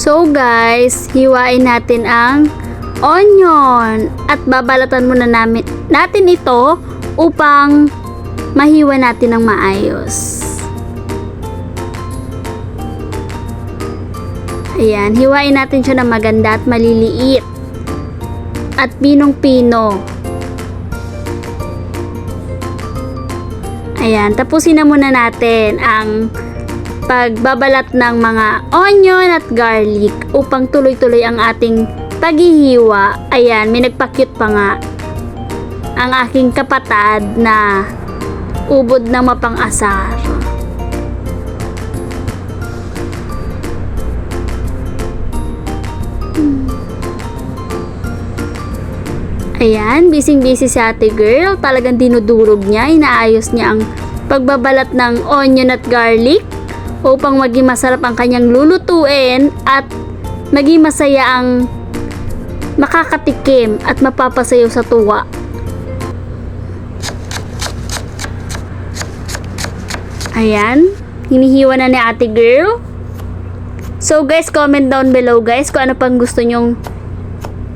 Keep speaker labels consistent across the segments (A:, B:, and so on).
A: So guys, hiwain natin ang onion at babalatan muna natin ito upang mahiwa natin ng maayos. Ayan, hiwain natin siya ng maganda at maliliit at pinong-pino. Ayan, tapusin na muna natin ang pagbabalat ng mga onion at garlic upang tuloy-tuloy ang ating paghihiwa. Ayan, may nagpa-cute pa nga ang aking kapatid na ubod na mapang-asar. Ayan, busy-busy si ate girl. Talagang dinudurog niya, inaayos niya ang pagbabalat ng onion at garlic upang maging masarap ang kanyang lulutuin at maging masaya ang makakatikim at mapapasayaw sa tuwa. Ayan, hinihiwa na ni ate girl. So guys, comment down below guys kung ano pang gusto nyong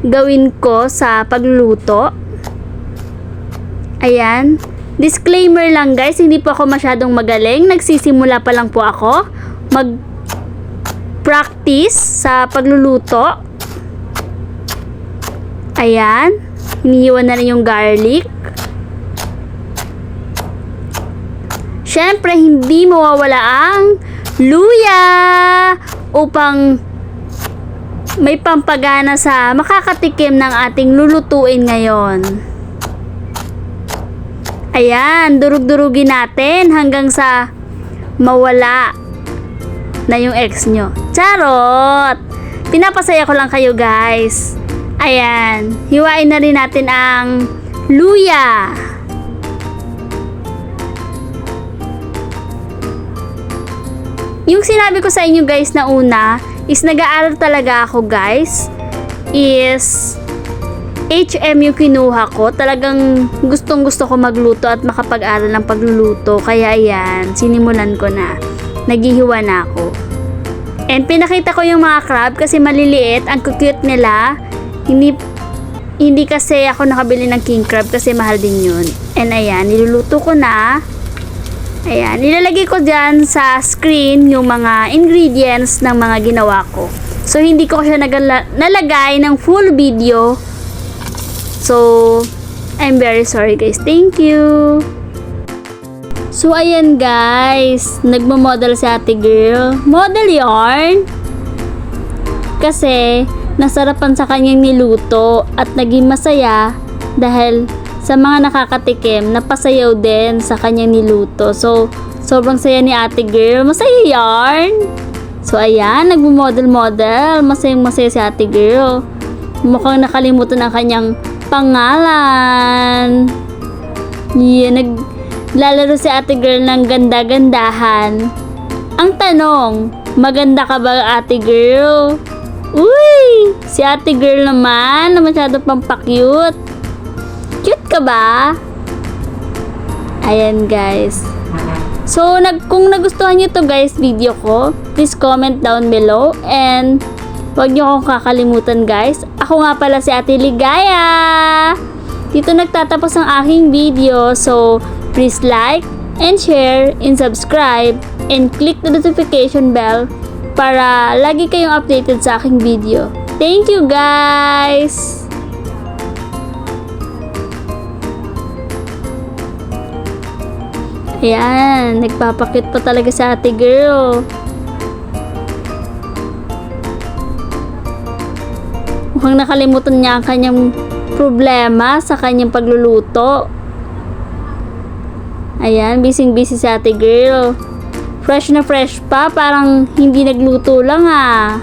A: gawin ko sa pagluluto. Ayan, disclaimer lang guys, hindi po ako masyadong magaling. Nagsisimula pa lang po ako mag-practice sa pagluluto. Ayan, hinihiwa na rin yung garlic. Syempre, hindi mawawala ang luya upang may pampagana sa makakatikim ng ating lulutuin ngayon. Ayan, durug-durugin natin hanggang sa mawala na yung ex nyo. Charot! Pinapasaya ko lang kayo guys. Ayan, hiwain na rin natin ang luya. Yung sinabi ko sa inyo guys na una is nag-aaral talaga ako guys, is HM yung kinuha ko. Talagang gustong gusto ko magluto at makapag-aral ng pagluluto, kaya ayan, sinimulan ko na, naghihiwa na ako. And pinakita ko yung mga crab kasi maliliit, ang cute nila. Hindi kasi ako nakabili ng king crab kasi mahal din yun. And ayan, niluluto ko na. Ayan, nilalagay ko dyan sa screen yung mga ingredients ng mga ginawa ko. So, hindi ko siya nalagay ng full video. So, I'm very sorry guys. Thank you. So, ayan guys. Nagmo-model si ate girl. Model yarn. Kasi, nasarapan sa kanyang niluto at naging masaya dahil sa mga nakakatikim, napasayaw din sa kanyang niluto. So, sobrang saya ni ate girl. Masaya yarn. So, ayan, nagmo-model-model. Masayang-masaya si ate girl. Mukhang nakalimutan ang kanyang pangalan. Yeah, naglalaro si ate girl ng ganda-gandahan. Ang tanong, maganda ka ba ate girl? Uy! Si ate girl naman, na masyado pang pa-cute. Cute ka ba? Ayan guys. So, kung nagustuhan nyo to guys, video ko, please comment down below. And, huwag nyo akong kakalimutan guys. Ako nga pala si Ate Ligaya. Dito nagtatapos ang aking video. So, please like and share and subscribe. And click the notification bell para lagi kayong updated sa aking video. Thank you guys! Ayan, nagpapakit pa talaga sa ate girl. Mukhang nakalimutan niya ang kanyang problema sa kanyang pagluluto. Ayan, busy-busy si ate girl. Fresh na fresh pa, parang hindi nagluto lang ah.